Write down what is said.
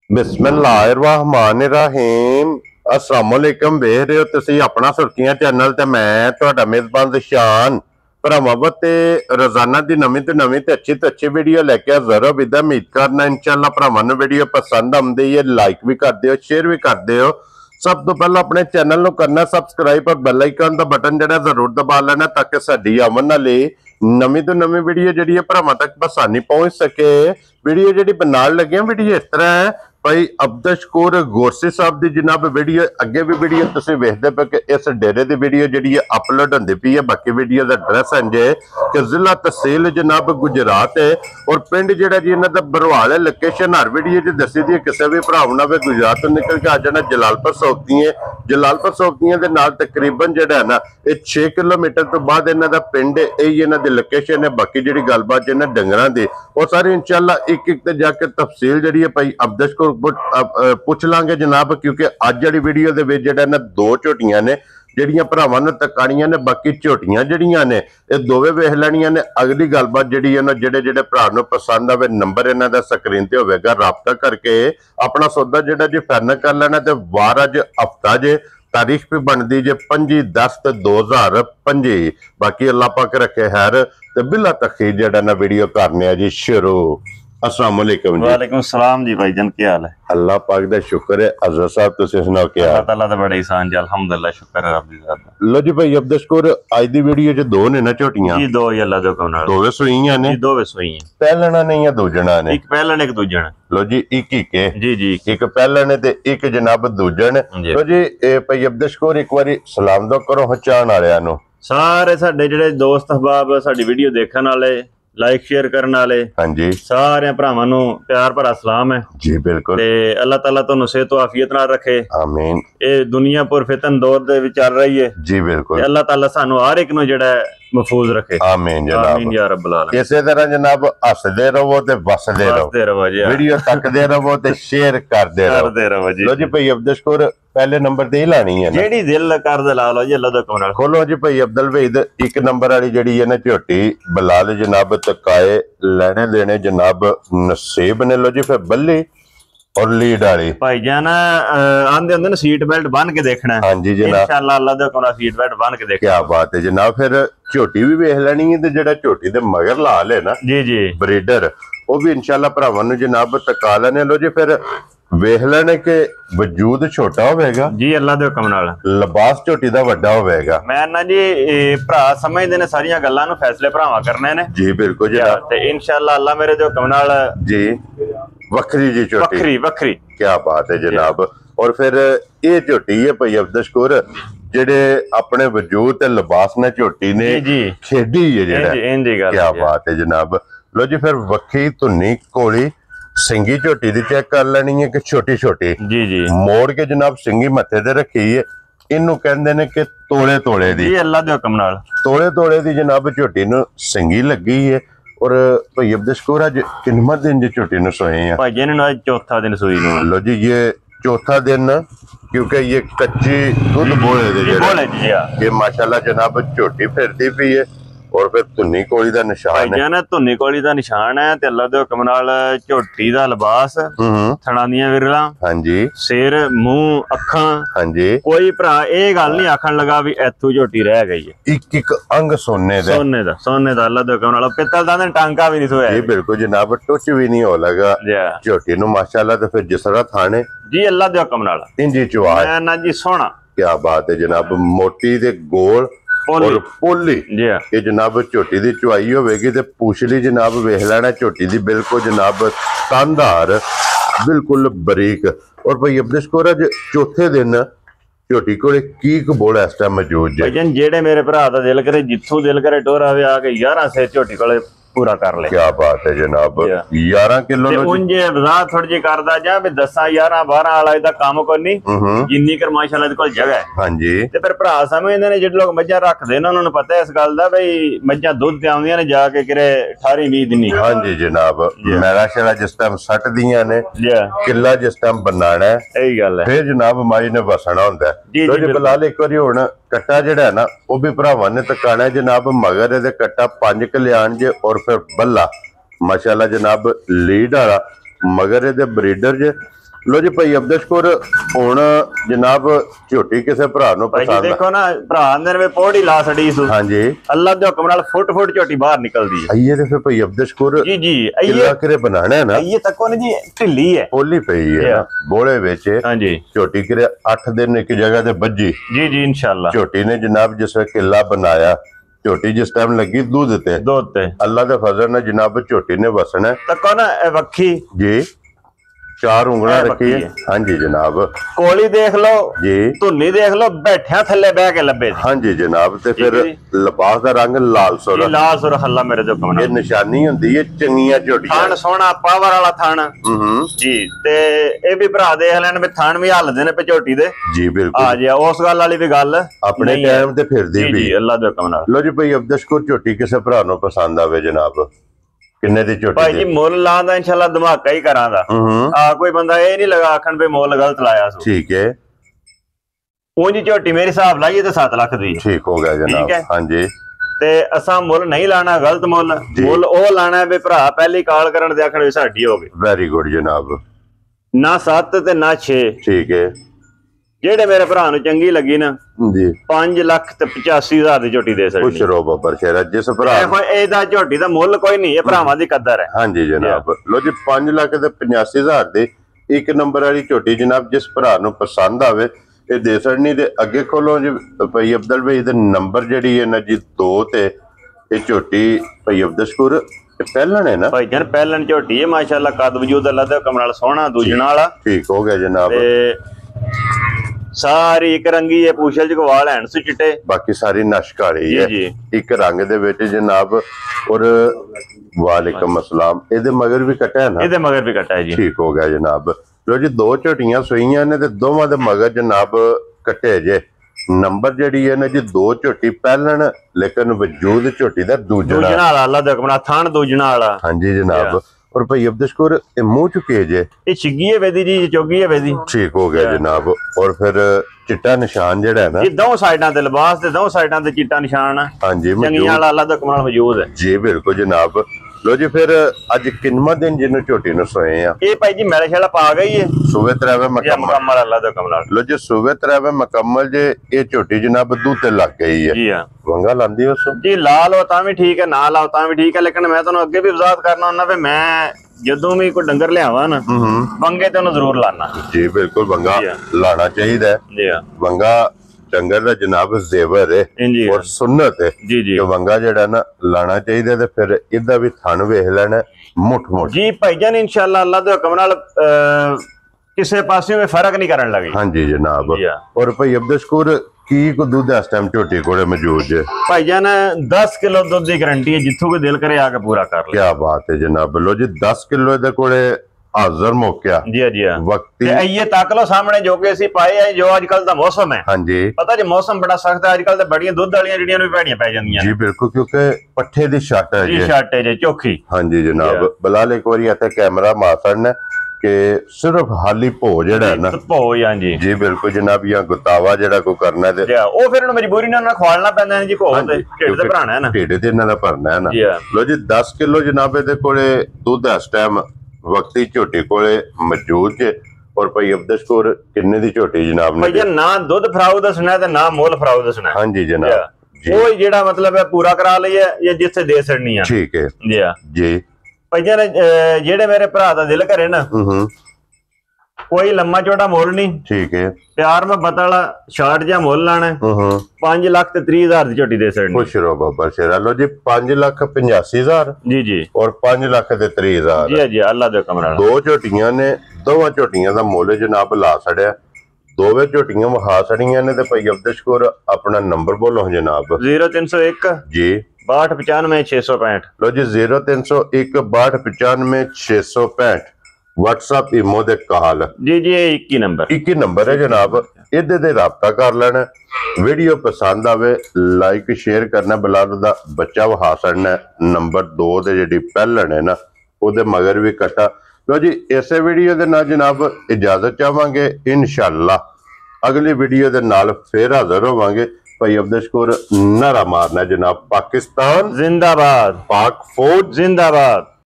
बिस्मिल्लाहिर्रहमानिर्रहीम अस्सलाम वालेकुम। वेख रहे हो तुसी अपना सुर्खियां चैनल ते मैं तुहाडा मेजबान दिशान भरावां ते रोजाना दी नवीं ते अच्छी वीडियो लेके हाज़र हो। विदा उम्मीद करना इंशाअल्लाह भरावां नूं वीडियो पसंद आउंदी है, लाइक भी कर दिओ, शेयर भी कर दिओ। सब तो पहले अपने चैनल नूं करना सबसक्राइब और बेल आइकन दा बटन जिहड़ा जरूर दबा लेना ताकि साडी आवन वाली नवीं तो नवीं वीडियो जिहड़ी भरावां तक आसानी पहुंच सके। वीडियो जिहड़ी बनाण लगे वीडियो इस तरह है भाई अब्दुल गोरसी साहब की जनाब वीडियो अगे भी वीडियो तुम वेखते पे कि इस डेरे की वीडियो जी अपलोड होती पी है। बाकी वीडियो का एड्रैस है कि जिला तहसील जनाब गुजरात है और पिंड जोड़ा जी इन्हों का बरवाल है। लोकेशन हर वीडियो च दसी दी किसी भी भरा ना भी गुजरात तो निकल के आ जाना जलालपुर सोबतियां। जलालपुर सोबतियां के नाल तकरीबन जोड़ा है ना ये 6 किलोमीटर तो बाद इन्हों का पिंड है, यही इन्हों की लोकेशन है। बाकी जी गलबात इन्हें डंगरां की वो सारी इंशाअल्लाह एक एक जाके तफसील जी है भाई अब्दुल पुछ लांगे जनाब, क्योंकि अज जी वीडियो के दो झोटियां ने ਜਿਹੜੀਆਂ ਭਰਾਵਾਂ ਨੇ ਤਕਾਣੀਆਂ ਨੇ। ਬਾਕੀ ਝੋਟੀਆਂ ਜਿਹੜੀਆਂ ਨੇ ਇਹ ਦੋਵੇਂ ਵੇਖ ਲੈਣੀਆਂ ਨੇ। ਅਗਲੀ ਗੱਲਬਾਤ ਜਿਹੜੀ ਹੈ ਨਾ ਜਿਹੜੇ ਭਰਾ ਨੂੰ ਪਸੰਦ ਆਵੇ ਨੰਬਰ ਇਹਨਾਂ ਦਾ ਸਕਰੀਨ ਤੇ ਹੋਵੇਗਾ, ਰਾਬਤਾ ਕਰਕੇ ਆਪਣਾ ਸੌਦਾ ਜਿਹੜਾ ਜੀ ਫਾਈਨਲ ਕਰ ਲੈਣਾ। ਤੇ ਵਾਰ ਅੱਜ ਹਫਤਾ ਜੇ तारीख भी बनती जे 25/10/2025। बाकी अल्लाह पाक रखे खैर ते बिला तखीर जेड़ा ना वीडियो करने जी शुरू। अस्सलाम वालेकुम जी। वालेकुम सलाम जी भाईजान, क्या हाल है? अल्लाह पाक दा शुक्र है। अज़र साहब तुसी सुनाओ क्या? अल्लाह ताला दा बड़ा एहसान जी, अल्हम्दुलिल्लाह, शुक्र है रब दी ज़ात दा। लो जी भाई अब्दुल आज दी वीडियो च दो ने ना झोटियां जी, दो ही अल्लाह दे हुक्म नाल दोवे सूईयां ने जी, दोवे सूईयां। पहलना ने या दूजणा ने? एक पहलन एक दूजण। लो जी एक है जी जी, एक पहलन ते एक जनाब दूजण। लो जी भाई अब्दुल एक बारी सलाम दो करो हचान वालियां नु। सारे साडे जेड़े दोस्त अहबाब साडी वीडियो देखण वाले, लाइक शेयर करने वाले, हाँ जी, सारे भरावां नूं प्यार भरा सलाम है जी। बिल्कुल ते अल्लाह ताला तुहानूं सेहत तो आफियत नाल रखे। आमीन। ये दुनिया पुरफितन दौर दे विच चल रही है जी बिल्कुल। अल्लाह ताला सानू हर एक नूं जेड़ा महफूज रखे। आमीन जनाब, आमीन या रब्बल आलमीन। इसे तरह जनाब हसदे रहो ते वसदे रहो जी, वीडियो तकदे रहो ते शेयर करदे रहो जी। लो जी भाई अब्दुल पहले नंबर ते ही लानी है ना, जेड़ी दिल कर दे ला लो जी, अल्लाह दा हुक्म नाल खोलो जी भाई अब्दुल भाई एक नंबर वाली जेड़ी है ना झोटी बलाल जनाब तकाए लेने देने जनाब नसीब ने। लो जी फिर बल्ली और लीड वाली भाईजान आंदे होंदे ना सीट बेल्ट बन के देखना है। हाँ जी जनाब, इंशाअल्लाह अल्लाह दे हुक्म नाल सीट बेल्ट बन के देखना। क्या बात है जनाब। फिर झोटी भी वेख लेनी है ते जेड़ा झोटी दे मगर लाल है ना जी जी ब्रीडर वो भी इंशाअल्लाह भरावां नूं जनाब तका लेने। लो जी फिर वेख लेने के वजूद छोटा होगा जी, अल्लाह दे हुक्म नाल लिबास झोटी दा वड्डा होगा। मैं ना जी भरा समझदे ने सारियां गल्लां नूं फैसले भरावां करने ने जी बिल्कुल जनाब। ते इंशाअल्लाह अल्लाह मेरे दे हुक्म नाल जी वखरी जी झोटी वखरी वखरी। क्या बात है जनाब। और फिर ये झोटी है भाई अब्दुल जेड़े अपने वजूद ते लिबास ने झोटी ने जी खेडी है जेड़ा, क्या बात है जनाब। लो जी फिर वखी धुनी कोली सिंगी झोटी दी चेक कर लेनी है कि छोटी छोटी जी जी मोड़ के जनाब सिंगी मथे ते रखी है। इनू कहंदे ने कि तोले तोले दी जी, अल्लाह दे हुक्म नाल तोले तोले दी जनाब झोटी नू सिंगी लगी है। और भाई अब्दुल अज किन्नवां दिन जी झोटी नू सोए हैं? भाई जी ने चौथा दिन सूई नूं। लो जी ये चौथा दिन, क्योंकि ये कच्ची दूध बोले दे ये माशाल्लाह जनाब झोटी फिरती पई है। और फिर धुनी कोली दा निशान है, धुनी कोली दा निशान है ते अल्लाह दे हुक्म नाल झोटी दा लिबास, थणा दियां विरलां, हां जी, सिर मुंह अखां, हां जी। कोई भरा ये गल नहीं आखण लगा भी इत्थों झोटी रह गई है। एक एक अंग सोने दा अल्लाह दे हुक्म नाल पित्तल दा टांका भी नहीं सोया जी। बिल्कुल जनाब, टुच भी नहीं हो लगा झोटी नूं माशाल्लाह। ते फिर जिस तरह थाने जी अल्लाह दे हुक्म नाल इंजी चवा ना जी सोना। क्या बात है जनाब। मोटी ते गोल और पोली ये जनाब झोटी दी चुआई होगी ते पूछली जनाब वेख लेना झोटी दी बिल्कुल जनाब तांधार बिल्कुल बरीक। और भाई अब्दुल अज चौथे दिन झोटी को की कबोल इस टाइम मौजूद है? जेड़े मेरे भरा दा दिल करे जिथों दिल करे टोरा वे आके 11 से झोटी को पूरा कर ले। क्या बात है जनाब। 11 किलो थोड़ी जी करदा जा 10 11 12 वाला इदा काम कोई नहीं, जिन्नी कर माशाल्लाह कोल जगह है। हां जी। ते फिर भरा समझदे ने जेडे लोग मज्जां रखदे ने उन्हां नूं पता है इस गल दा भई मज्जां दुध ते आउंदियां ने जाके किरे 18 20 दिन। हां जी जनाब, मेरा शेरा जिस टाइम सट दियां ने किला जिस टाइम बनाना है यही गल है, फिर जनाब माई ने बसना हुंदा है। तो जी बिलाल एक बारी हुण कट्टा जेड़ा है ना वो भी भरावां ने तकाना है जनाब। मगर इहदे कट्टा 5 कल्याण जे और फिर बल्ला माशाल्लाह जनाब लीड वाला मगर इहदे ब्रीडर जे। लो जी भाई अब्दुल हुण जनाब झोटी किसी भरा नु पसंद देखो ना भरा अंदर में पौड़ी ला छड़ी सु हां जी अल्लाह दे हुक्म नाल फुट फुट झोटी बाहर निकलदी है आइए ते फिर भाई अब्दुल जी जी आइए करे बनाना है ना ये तको ने जी ढिल्ली है पोली पई है ना बोले विच हां जी झोटी करे 8 दिन एक जगह ते बज्जी जी जी इंशाल्लाह झोटी ने जनाब जिस किला बनाया झोटी जिस टाइम लगी दूध ते अल्लाह दे फजल ने जनाब झोटी ने वसना तको ना वक्खी जी 4 उंगला रखी है हाँ जी जनाब कोली देख लो जी धुन्नी देख लो बैठा थले बह के लब्बे हाँ जी जनाब ते फिर लिबास दा रंग लाल सुर हल्ला मेरे जो कमना ये निशानी हुंदी है चंगियां झोटियां थान सोना पावर वाला थान जी ते ए भी भरा देख लेन भी थान भी हलदे ने पे झोटी दे जी बिल्कुल आ जा उस गल वाली भी गल अपने टाइम ते फिरदी भी जी अल्लाह दे हुक्म नाल लो जी भाई अब्दुल झोटी किसे भरा नु पसंद आवे जनाब किन्ने दी झोटी भाई जी मुल लांदा इंशाल्लाह धमाका ही करांदा कोई बंदा ए नहीं लगा आखन पे मुल गलत लाया सो ठीक है ऊंजी झोटी मेरे हिसाब लाइए तो 7 लाख दी ठीक हो गया जनाब हां जी ते असा मुल नहीं लाना गलत मुल ओ लाना है बे भरा पहली कॉल करन दे आखन साडी हो गई वेरी गुड जनाब ना 7 ते ना 6 ठीक है जेड़े मेरे भरा नु चंगी लगी ना जी 5,85,000 दी झोटी दे सकदी खुश रहो बब्बर शेरा जिस भरा एदा झोटी दा मुल कोई नहीं है भरावां दी कदर है हां जी जनाब लो जी 5,85,000 दे एक नंबर वाली झोटी जनाब जिस भरा नु पसंद आवे ए दे सकनी ते अगे खोलो जी भाई अब्दुल भाई दे नंबर जेडी है ना जी 2 ते ए झोटी भाई अब्दुल पहलन है ना भाई जान पहलन झोटी है माशाल्लाह कद वजूद अल्लाह दे हुक्म नाल सोहना दूजणा वाला ठीक हो गया जनाब सारी एक रंगी है पूछल च वाल हैन से चिट्टे बाकी सारी नश काली है एक रंग दे विच जनाब और वालेकुम अस्सलाम एदे मगर भी कटा है ना एदे मगर भी कटा है जी ठीक हो गया जनाब लो जी 2 झोटियां सोईयां ने ते दोवां दे मगर जनाब कटे जे नंबर जेडी है ना जी 2 झोटी पहलन लेकिन वजूद झोटी दा दूजना वाला अल्लाह दे हुक्म नाल थान दूजना वाला हां जी जनाब और भाई अब्दुल मुंह चुके जे ये छिगी है वेदी जी चोगी है वेदी ठीक हो गया जनाब और फिर चिट्टा निशान जेड़ा है ना ये दो साइडां ते लिबास ते दो साइडां ते चिट्टा निशान हां जी चंगियां वाला अल्लाह दा हुक्म नाल मौजूद है जी बिल्कुल जनाब लो जी फिर अज किन्नवा दिन जिन्नू झोटी नु सोए आ ये भाई जी मेले शेला पा गई है सुबह त्रैवे मुकम्मल अल्लाह दा हुक्म नाल लो जी सुबह त्रैवे मुकम्मल जे ये झोटी जनाब दूध ते लग गई है जी हां वंगा लांदी उस जी लाल हो ता भी ठीक है ना लाओ ता भी ठीक है लेकिन मैं तन्नू अगे भी वजाहत करना हुंदा वे मैं जदों भी कोई डंगर लियावा ना वंगे ते उन्हें जरूर लाना जी बिल्कुल वंगा लाना चाहिए जी हां वंगा डंगर दा जनाब जेवर है और सुन्नत है जी जी वंगा जेड़ा ना लाना चाहिए ते फिर इदा भी थन वेख लेना मुठ मुठ जी भाईजान इंशाल्लाह अल्लाह दे हुक्म नाल किसे पासे में फर्क नहीं करन लगे हां जी जनाब और भाई अब्दुल की को दूध इस टाइम झोटी कोले मौजूद है भाईजान 10 किलो दूध की गारंटी है जिथों कोई दिल करे आके पूरा कर ले क्या बात है जनाब लो जी 10 किलो दे कोले हाजिर मौका जी जी वक्त ये तक लो सामने जो कि ਅਸੀਂ ਪਾਏ ਆ ਜੋ ਅੱਜਕੱਲ ਦਾ ਮੌਸਮ ਹੈ ਹਾਂਜੀ ਪਤਾ ਜੇ ਮੌਸਮ ਬੜਾ ਸਖਤ ਹੈ ਅੱਜਕੱਲ ਤੇ ਬੜੀਆਂ ਦੁੱਧ ਵਾਲੀਆਂ ਜਿਹੜੀਆਂ ਨੂੰ ਭੈੜੀਆਂ ਪੈ ਜਾਂਦੀਆਂ ਜੀ ਬਿਲਕੁਲ ਕਿਉਂਕਿ ਪੱਠੇ ਦੀ ਛੱਟ ਹੈ ਜੀ ਛੱਟ ਹੈ ਜੀ ਚੋਖੀ ਹਾਂਜੀ ਜਨਾਬ ਬਲਾਲ ਇੱਕ ਵਾਰੀ ਇੱਥੇ ਕੈਮਰਾ ਮਾਰਨਾ ਕਿ ਸਿਰਫ ਹਾਲੀ ਭੋ ਜਿਹੜਾ ਨਾ ਭੋ ਹਾਂਜੀ ਜੀ ਬਿਲਕੁਲ ਜਨਾਬ ਜਾਂ ਗੁਤਾਵਾ ਜਿਹੜਾ ਕੋ ਕਰਨਾ ਤੇ ਉਹ ਫਿਰ ਇਹਨੂੰ ਮਜਬੂਰੀ ਨਾਲ ਖਵਾਲਣਾ ਪੈਂਦਾ ਜੀ ਭੋ ਤੇ ਢਿੱਡ ਤੇ ਭਰਾਣਾ ਹੈ ਨਾ ਢਿੱਡ ਤੇ ਇਹਨਾਂ ਦਾ ਭਰਨਾ ਹੈ ਨਾ ਲੋ ਜੀ 10 ਕਿਲੋ ਜਨਾਬ ਇਹਦੇ ਕੋਲੇ ਦੁੱਧ ਇਸ ਟਾਈਮ वक्ती झोटी कोले मौजूद है और भाई अब्दुल किन्ने दी झोटी जनाब ने भैया ना दुध फराऊ दसना ते ना मोल फराऊ दसना हां जी जनाब वो जेड़ा मतलब है पूरा करा लिया या जिथे दे छड़नी है ठीक है जी जी भैया जेड़े मेरे भरा दा दिल करे ना कोई लम्मा चौड़ा मोल नहीं ठीक है प्यार में बतला शार्ट जा मोल लाना 5,30,000 दी झोटी दे सकनी खुश रहो बाबा शेरा लो जी 5,85,000 जी जी और 5,30,000 जी जी अल्लाह दे हुक्म नाल दो झोटियां ने दोवां झोटियां दा मोल जनाब ला छड़िया दोवे झोटियां वहा छड़ियां ने ते भाई अब्दुल अपना नंबर बोलो जनाब 0301 जी 6295 665 लो जी 0301 6295 WhatsApp इमो दे कॉल जी जी 21 नंबर है जनाब इधर दे राबता कर लेना वीडियो पसंद आवे लाइक शेयर करना बिलाल दा बच्चा वहा छड़ना नंबर 2 दे जेडी पहलन है ना ओदे मगर भी कटा लो जी इसे वीडियो दे नाल जनाब इजाजत चाहांगे इंशाअल्लाह अगली वीडियो दे नाल फिर हाजिर होवांगे भाई अब्दुल नारा मारना जनाब पाकिस्तान जिंदाबाद पाक फौज जिंदाबाद।